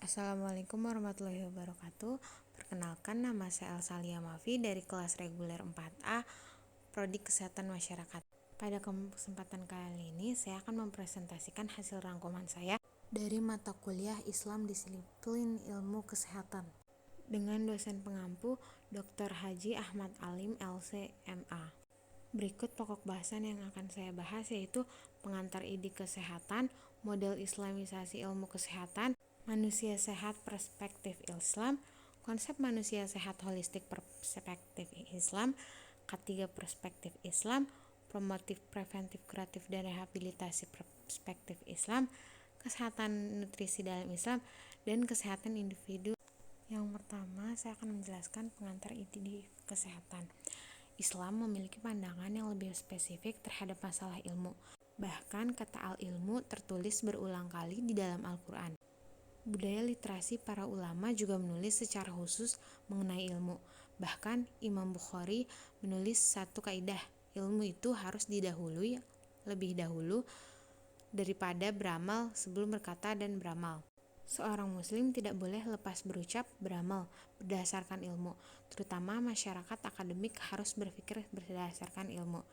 Assalamualaikum warahmatullahi wabarakatuh. Perkenalkan, nama saya Elsalia Mafi dari kelas reguler 4A, Prodi Kesehatan Masyarakat. Pada kesempatan kali ini saya akan mempresentasikan hasil rangkuman saya dari mata kuliah Islam disiplin ilmu kesehatan dengan dosen pengampu Dr. Haji Ahmad Alim LC.MA. Berikut pokok bahasan yang akan saya bahas, yaitu pengantar ide kesehatan, model islamisasi ilmu kesehatan, manusia sehat perspektif Islam, konsep manusia sehat holistik perspektif Islam, ketiga perspektif Islam, promotif, preventif, kuratif, dan rehabilitasi perspektif Islam, kesehatan nutrisi dalam Islam, dan kesehatan individu. Yang pertama, saya akan menjelaskan pengantar ide kesehatan. Islam memiliki pandangan yang lebih spesifik terhadap masalah ilmu. Bahkan kata al-ilmu tertulis berulang kali di dalam Al-Quran. Budaya literasi para ulama juga menulis secara khusus mengenai ilmu. Bahkan Imam Bukhari menulis satu kaidah, ilmu itu harus didahului lebih dahulu daripada beramal sebelum berkata dan beramal. Seorang muslim tidak boleh lepas berucap beramal berdasarkan ilmu, terutama masyarakat akademik harus berpikir berdasarkan ilmu,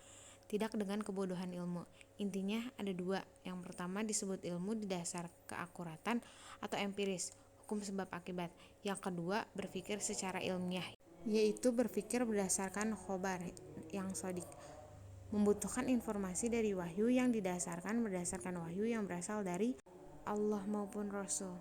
tidak dengan kebodohan ilmu. Intinya ada dua. Yang pertama disebut ilmu didasar keakuratan atau empiris, hukum sebab akibat. Yang kedua berpikir secara ilmiah, yaitu berpikir berdasarkan khobar yang sodik, membutuhkan informasi dari wahyu yang berdasarkan wahyu yang berasal dari Allah maupun Rasul.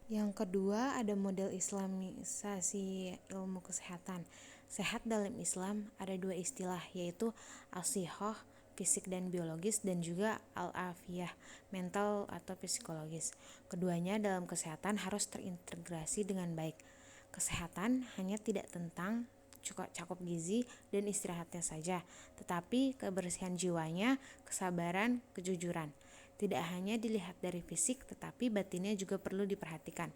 Yang kedua, ada model islamisasi ilmu kesehatan. Sehat dalam Islam ada dua istilah, yaitu as-sihah, fisik dan biologis, dan juga al-afiyah, mental atau psikologis. Keduanya dalam kesehatan harus terintegrasi dengan baik. Kesehatan hanya tidak tentang cakup gizi dan istirahatnya saja, tetapi kebersihan jiwanya, kesabaran, kejujuran. Tidak hanya dilihat dari fisik, tetapi batinnya juga perlu diperhatikan.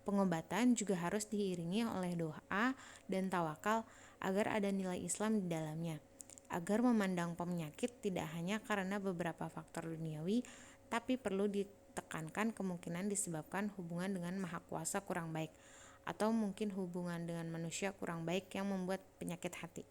Pengobatan juga harus diiringi oleh doa dan tawakal agar ada nilai Islam di dalamnya. Agar memandang penyakit tidak hanya karena beberapa faktor duniawi, tapi perlu ditekankan kemungkinan disebabkan hubungan dengan Maha Kuasa kurang baik, atau mungkin hubungan dengan manusia kurang baik yang membuat penyakit hati.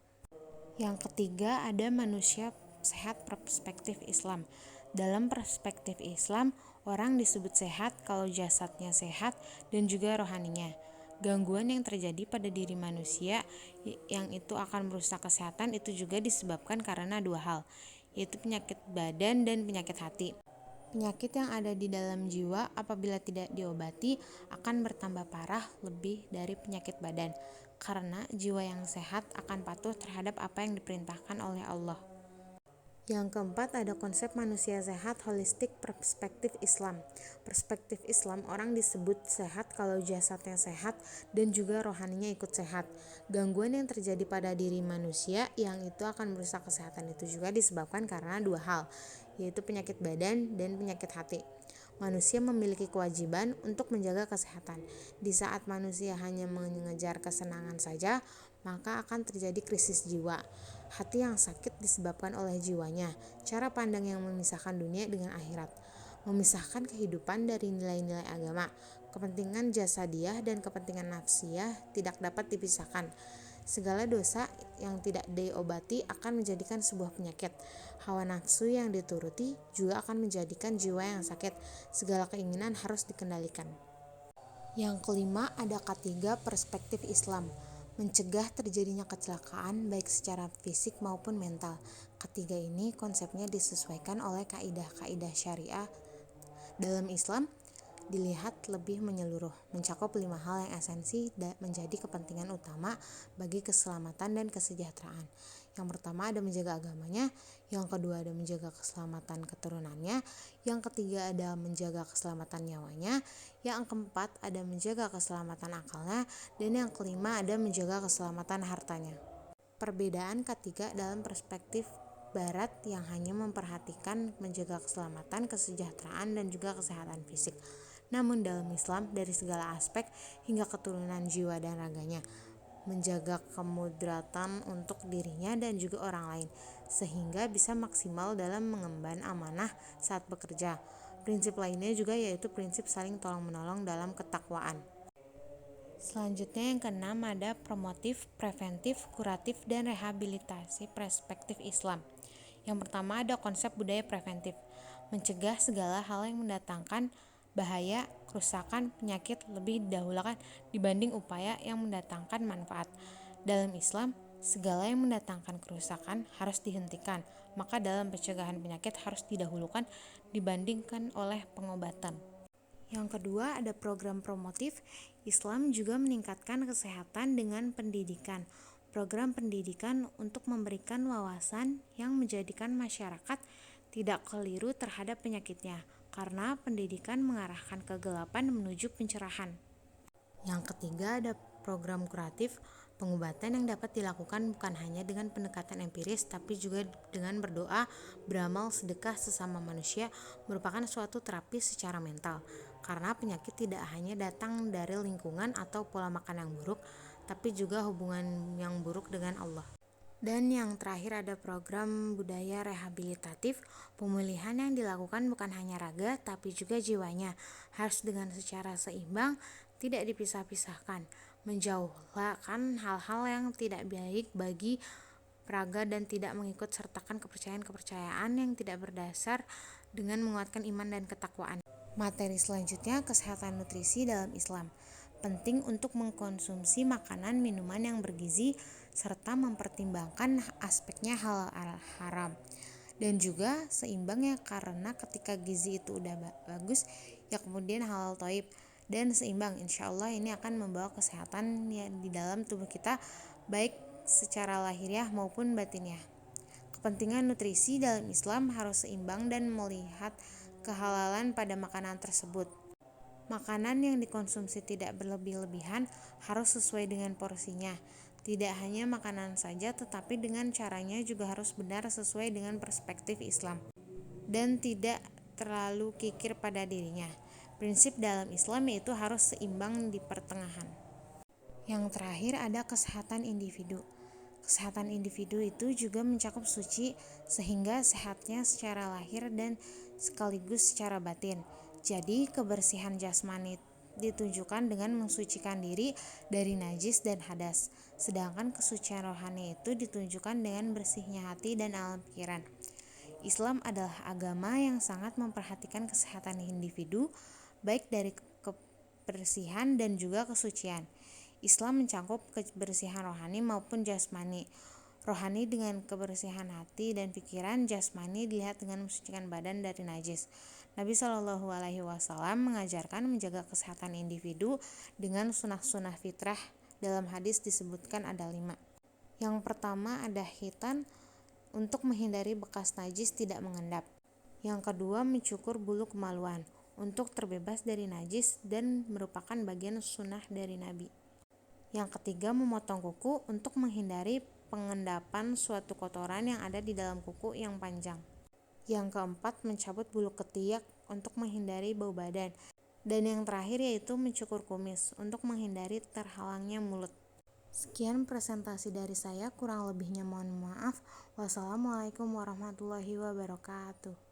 Yang ketiga, ada manusia sehat perspektif Islam. Dalam perspektif Islam, orang disebut sehat kalau jasadnya sehat dan juga rohaninya. Gangguan yang terjadi pada diri manusia yang itu akan merusak kesehatan itu juga disebabkan karena dua hal, yaitu penyakit badan dan penyakit hati. Penyakit yang ada di dalam jiwa apabila tidak diobati akan bertambah parah lebih dari penyakit badan, karena jiwa yang sehat akan patuh terhadap apa yang diperintahkan oleh Allah. Yang keempat, ada konsep manusia sehat holistik perspektif Islam. Perspektif Islam, orang disebut sehat kalau jasadnya sehat dan juga rohaninya ikut sehat. Gangguan yang terjadi pada diri manusia yang itu akan merusak kesehatan itu juga disebabkan karena dua hal, yaitu penyakit badan dan penyakit hati. Manusia memiliki kewajiban untuk menjaga kesehatan. Di saat manusia hanya mengejar kesenangan saja, maka akan terjadi krisis jiwa. Hati yang sakit disebabkan oleh jiwanya. Cara pandang yang memisahkan dunia dengan akhirat, memisahkan kehidupan dari nilai-nilai agama. Kepentingan jasadiah dan kepentingan nafsiyah tidak dapat dipisahkan. Segala dosa yang tidak diobati akan menjadikan sebuah penyakit. Hawa nafsu yang dituruti juga akan menjadikan jiwa yang sakit. Segala keinginan harus dikendalikan. Yang kelima, ada ketiga perspektif Islam. Mencegah terjadinya kecelakaan baik secara fisik maupun mental. Ketiga ini konsepnya disesuaikan oleh kaidah-kaidah syariah dalam Islam, dilihat lebih menyeluruh, mencakup 5 hal yang esensi menjadi kepentingan utama bagi keselamatan dan kesejahteraan. Yang pertama ada menjaga agamanya, yang kedua ada menjaga keselamatan keturunannya, yang ketiga ada menjaga keselamatan nyawanya, yang keempat ada menjaga keselamatan akalnya, dan yang kelima ada menjaga keselamatan hartanya. Perbedaan ketiga dalam perspektif Barat yang hanya memperhatikan menjaga keselamatan, kesejahteraan, dan juga kesehatan fisik. Namun dalam Islam dari segala aspek hingga keturunan jiwa dan raganya, menjaga kemudaratan untuk dirinya dan juga orang lain, sehingga bisa maksimal dalam mengemban amanah saat bekerja. Prinsip lainnya juga yaitu prinsip saling tolong-menolong dalam ketakwaan. Selanjutnya yang keenam ada promotif, preventif, kuratif, dan rehabilitasi perspektif Islam. Yang pertama ada konsep budaya preventif, mencegah segala hal yang mendatangkan bahaya, kerusakan, penyakit lebih didahulukan dibanding upaya yang mendatangkan manfaat. Dalam Islam, segala yang mendatangkan kerusakan harus dihentikan, maka dalam pencegahan penyakit harus didahulukan dibandingkan oleh pengobatan. Yang kedua ada program promotif. Islam juga meningkatkan kesehatan dengan pendidikan. Program pendidikan untuk memberikan wawasan yang menjadikan masyarakat tidak keliru terhadap penyakitnya, karena pendidikan mengarahkan kegelapan menuju pencerahan. Yang ketiga ada program kuratif, pengobatan yang dapat dilakukan bukan hanya dengan pendekatan empiris tapi juga dengan berdoa, beramal, sedekah sesama manusia merupakan suatu terapi secara mental. Karena penyakit tidak hanya datang dari lingkungan atau pola makan yang buruk, tapi juga hubungan yang buruk dengan Allah. Dan yang terakhir ada program budaya rehabilitatif, pemulihan yang dilakukan bukan hanya raga tapi juga jiwanya, harus dengan secara seimbang, tidak dipisah-pisahkan, menjauhkan hal-hal yang tidak baik bagi raga dan tidak mengikut sertakan kepercayaan-kepercayaan yang tidak berdasar dengan menguatkan iman dan ketakwaan. Materi selanjutnya kesehatan nutrisi dalam Islam. Penting untuk mengkonsumsi makanan minuman yang bergizi serta mempertimbangkan aspeknya halal haram. Dan juga seimbang ya, karena ketika gizi itu udah bagus ya kemudian halal thayyib dan seimbang, insya Allah ini akan membawa kesehatan ya di dalam tubuh kita baik secara lahiriah maupun batiniah. Kepentingan nutrisi dalam Islam harus seimbang dan melihat kehalalan pada makanan tersebut. Makanan yang dikonsumsi tidak berlebih-lebihan, harus sesuai dengan porsinya. Tidak hanya makanan saja tetapi dengan caranya juga harus benar sesuai dengan perspektif Islam dan tidak terlalu kikir pada dirinya. Prinsip dalam Islam yaitu harus seimbang di pertengahan. Yang terakhir ada kesehatan individu. Kesehatan individu itu juga mencakup suci sehingga sehatnya secara lahir dan sekaligus secara batin. Jadi kebersihan jasmani ditunjukkan dengan mensucikan diri dari najis dan hadas. Sedangkan kesucian rohani itu ditunjukkan dengan bersihnya hati dan alam pikiran. Islam adalah agama yang sangat memperhatikan kesehatan individu baik dari kebersihan dan juga kesucian. Islam mencakup kebersihan rohani maupun jasmani. Rohani dengan kebersihan hati dan pikiran, jasmani dilihat dengan mensucikan badan dari najis. Nabi Shallallahu Alaihi Wasallam mengajarkan menjaga kesehatan individu dengan sunah-sunah fitrah. Dalam hadis disebutkan ada 5. Yang pertama ada khitan, untuk menghindari bekas najis tidak mengendap. Yang kedua mencukur bulu kemaluan, untuk terbebas dari najis dan merupakan bagian sunnah dari Nabi. Yang ketiga memotong kuku untuk menghindari pengendapan suatu kotoran yang ada di dalam kuku yang panjang. Yang keempat mencabut bulu ketiak untuk menghindari bau badan. Dan yang terakhir yaitu mencukur kumis untuk menghindari terhalangnya mulut. Sekian presentasi dari saya, kurang lebihnya mohon maaf. Wassalamualaikum warahmatullahi wabarakatuh.